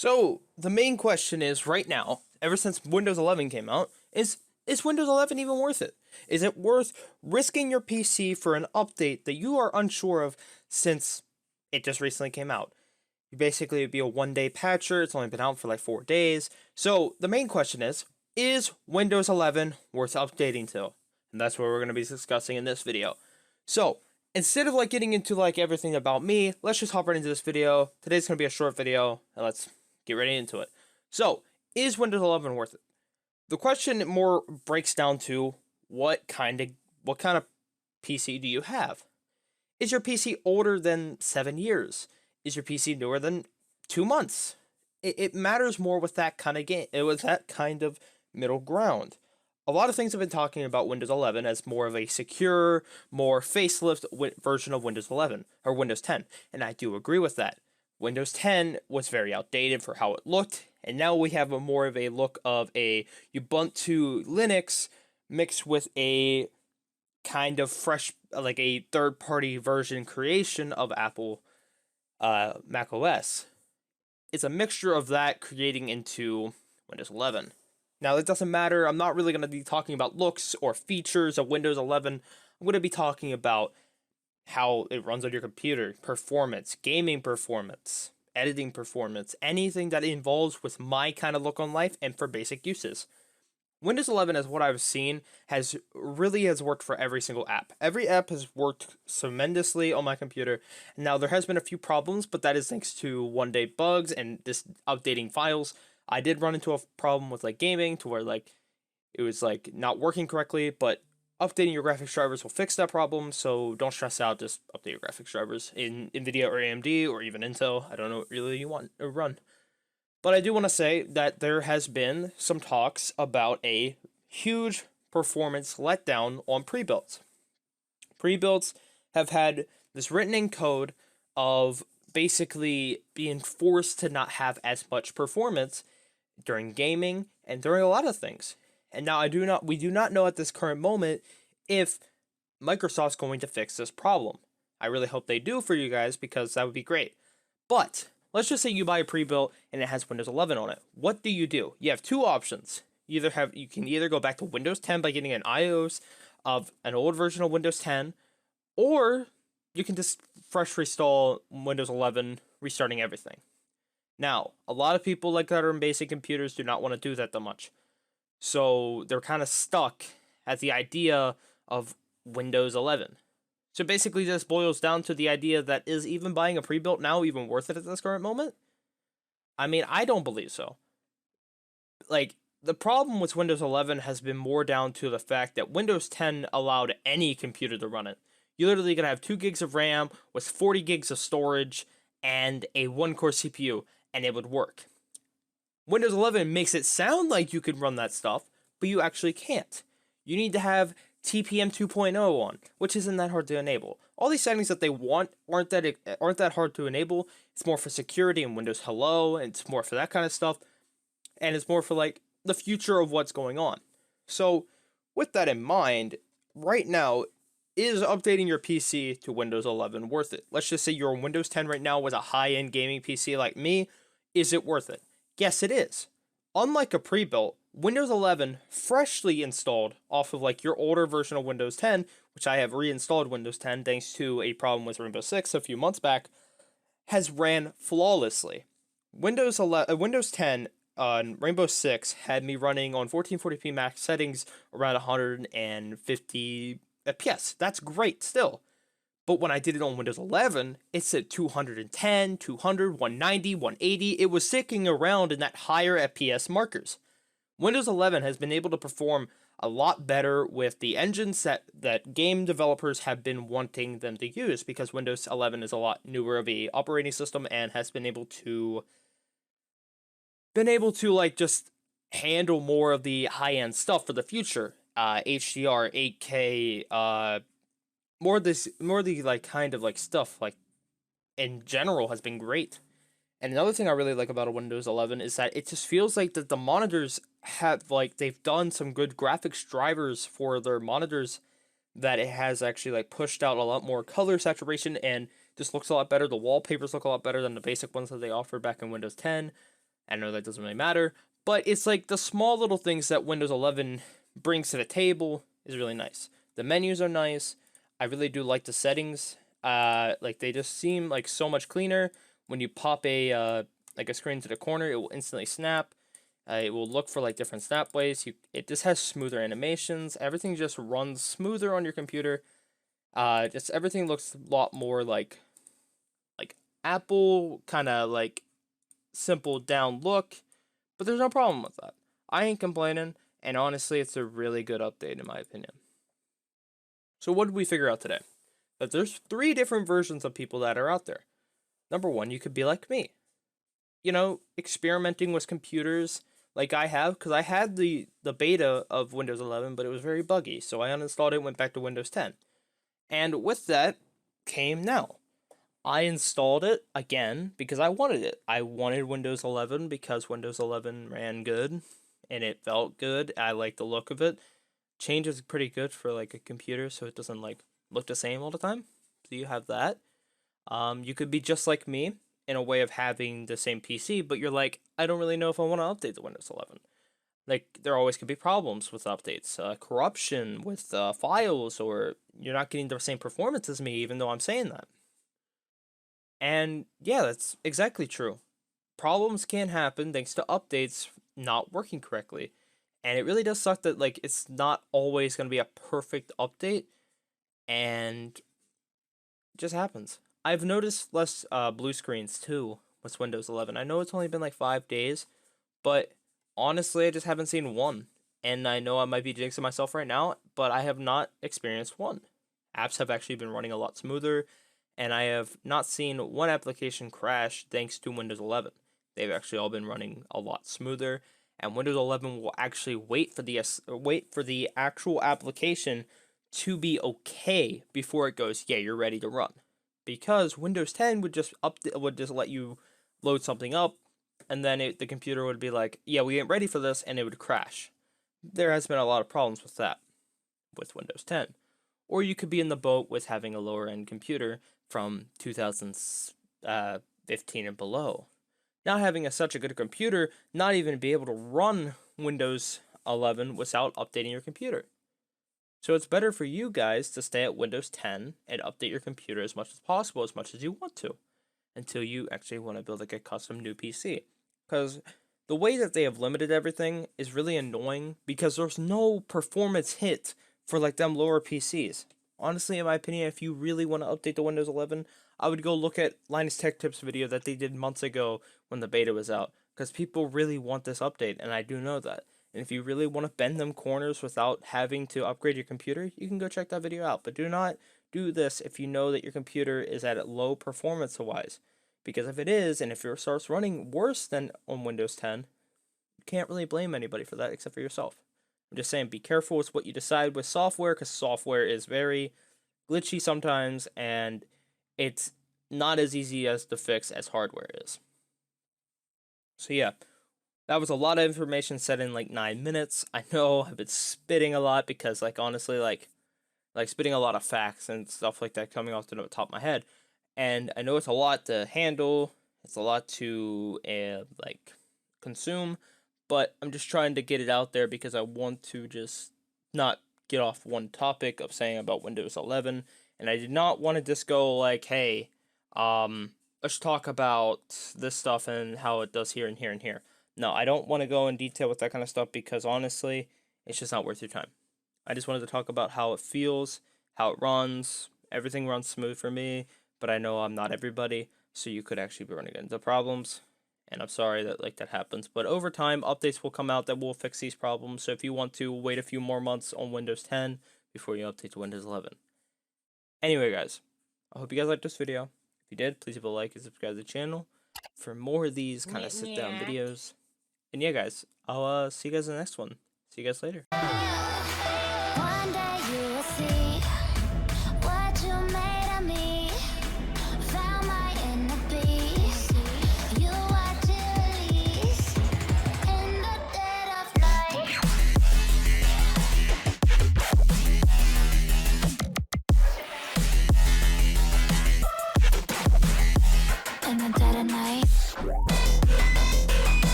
So the main question is right now, ever since Windows 11 came out, is Windows 11 even worth it? Is it worth risking your PC for an update that you are unsure of since it just recently came out? You basically would be a one-day patcher. It's only been out for like 4 days. So the main question is Windows 11 worth updating to? And that's what we're going to be discussing in this video. So instead of like getting into like everything about me, let's just hop right into this video. Today's going to be a short video, and let's get ready into it. So, is Windows 11 worth it? The question more breaks down to what kind of PC do you have? Is your PC older than 7 years? Is your PC newer than 2 months? It matters more with that kind of game. It was that kind of middle ground. A lot of things have been talking about Windows 11 as more of a secure, more facelift version of Windows 11 or Windows 10, and I do agree with that. Windows 10 was very outdated for how it looked, and now we have a more of a look of a Ubuntu Linux mixed with a kind of fresh, like a third-party version creation of Apple Mac OS. It's a mixture of that creating into Windows 11. Now, it doesn't matter. I'm not really going to be talking about looks or features of Windows 11. I'm going to be talking about how it runs on your computer, performance, gaming performance, editing performance, anything that involves with my kind of look on life and for basic uses. Windows 11, as what I've seen, has worked for every single app. Every app has worked tremendously on my computer. Now, there has been a few problems, but that is thanks to one-day bugs and this updating files. I did run into a problem with like gaming to where like it was like not working correctly, but updating your graphics drivers will fix that problem, so don't stress out, just update your graphics drivers in NVIDIA or AMD or even Intel. I don't know what really you want to run. But I do want to say that there has been some talks about a huge performance letdown on pre-builds. Pre-builds have had this written in code of basically being forced to not have as much performance during gaming and during a lot of things. And now we do not know at this current moment if Microsoft's going to fix this problem. I really hope they do for you guys because that would be great. But let's just say you buy a pre-built and it has Windows 11 on it. What do? You have two options. You can either go back to Windows 10 by getting an iOS of an old version of Windows 10, or you can just fresh restore Windows 11, restarting everything. Now, a lot of people like that are in basic computers do not want to do that much. So they're kind of stuck at the idea of Windows 11. So basically this boils down to the idea that is even buying a pre-built now even worth it at this current moment? I mean, I don't believe so. Like, the problem with Windows 11 has been more down to the fact that Windows 10 allowed any computer to run it. You literally could have 2 gigs of RAM with 40 gigs of storage and a 1-core CPU, and it would work. Windows 11 makes it sound like you could run that stuff, but you actually can't. You need to have TPM 2.0 on, which isn't that hard to enable. All these settings that they want aren't that hard to enable. It's more for security and Windows Hello, and it's more for that kind of stuff, and it's more for like the future of what's going on. So, with that in mind, right now, is updating your PC to Windows 11 worth it? Let's just say you're on Windows 10 right now with a high-end gaming PC like me. Is it worth it? Yes, it is. Unlike a pre-built, Windows 11 freshly installed off of like your older version of Windows 10, which I have reinstalled Windows 10 thanks to a problem with Rainbow 6 a few months back, has ran flawlessly. Windows 10 on Rainbow 6 had me running on 1440p max settings around 150 FPS. That's great still. But when I did it on Windows 11, it said 210, 200, 190, 180. It was sticking around in that higher FPS markers. Windows 11 has been able to perform a lot better with the engines that game developers have been wanting them to use, because Windows 11 is a lot newer of a operating system and has been able to like just handle more of the high-end stuff for the future. HDR, 8K, more of the like kind of like stuff like in general has been great. And another thing I really like about a Windows 11 is that it just feels like that the monitors have like they've done some good graphics drivers for their monitors, that it has actually like pushed out a lot more color saturation and just looks a lot better. The wallpapers look a lot better than the basic ones that they offered back in Windows 10. I know that doesn't really matter, but it's like the small little things that Windows 11 brings to the table is really nice. The menus are nice. I really do like the settings. Like they just seem like so much cleaner. When you pop a like a screen to the corner, it will instantly snap. It will look for like different snap ways. It just has smoother animations. Everything just runs smoother on your computer. Just everything looks a lot more like Apple, kind of like simple down look. But there's no problem with that. I ain't complaining, and honestly, it's a really good update in my opinion. So what did we figure out today? That there's 3 different versions of people that are out there. Number 1, you could be like me. You know, experimenting with computers like I have, because I had the beta of Windows 11, but it was very buggy, so I uninstalled it and went back to Windows 10. And with that came now. I installed it again because I wanted it. I wanted Windows 11 because Windows 11 ran good and it felt good. I like the look of it. Change is pretty good for like a computer, so it doesn't like look the same all the time. So you have that. You could be just like me in a way of having the same PC, but you're like, I don't really know if I want to update the Windows 11. Like there always could be problems with updates, corruption with files, or you're not getting the same performance as me, even though I'm saying that. And yeah, that's exactly true. Problems can happen thanks to updates not working correctly. And it really does suck that like it's not always going to be a perfect update, and it just happens. I've noticed less blue screens too with Windows 11. I know it's only been like 5 days, but honestly, I just haven't seen one. And I know I might be jinxing myself right now, but I have not experienced one. Apps have actually been running a lot smoother, and I have not seen one application crash thanks to Windows 11. They've actually all been running a lot smoother, and Windows 11 will actually wait for the actual application to be okay before it goes, yeah, you're ready to run. Because Windows 10 would just let you load something up, and then the computer would be like, yeah, we ain't ready for this, and it would crash. There has been a lot of problems with that with Windows 10. Or you could be in the boat with having a lower end computer from 2015 and below. Not having such a good computer, not even be able to run Windows 11 without updating your computer. So it's better for you guys to stay at Windows 10 and update your computer as much as possible, as much as you want to, until you actually want to build like a custom new PC. Because the way that they have limited everything is really annoying, because there's no performance hit for like them lower PCs. Honestly, in my opinion, if you really want to update to Windows 11, I would go look at Linus Tech Tips video that they did months ago when the beta was out, because people really want this update, and I do know that. And if you really want to bend them corners without having to upgrade your computer, you can go check that video out. But do not do this if you know that your computer is at low performance wise. Because if it is, and if it starts running worse than on Windows 10, you can't really blame anybody for that except for yourself. I'm just saying, be careful with what you decide with software, because software is very glitchy sometimes, and it's not as easy as to fix as hardware is. So yeah, that was a lot of information said in like 9 minutes. I know I've been spitting a lot because like honestly like spitting a lot of facts and stuff like that coming off the top of my head. And I know it's a lot to handle. It's a lot to like consume, but I'm just trying to get it out there because I want to just not get off one topic of saying about Windows 11, and I did not want to just go like, hey, let's talk about this stuff and how it does here and here and here. No, I don't want to go in detail with that kind of stuff because honestly, it's just not worth your time. I just wanted to talk about how it feels, how it runs. Everything runs smooth for me, but I know I'm not everybody, so you could actually be running into problems. And I'm sorry that like that happens, but over time, updates will come out that will fix these problems. So if you want to wait a few more months on Windows 10 before you update to Windows 11. Anyway, guys, I hope you guys liked this video. If you did, please leave a like and subscribe to the channel for more of these kind of sit down videos. And yeah, guys, I'll see you guys in the next one. See you guys later.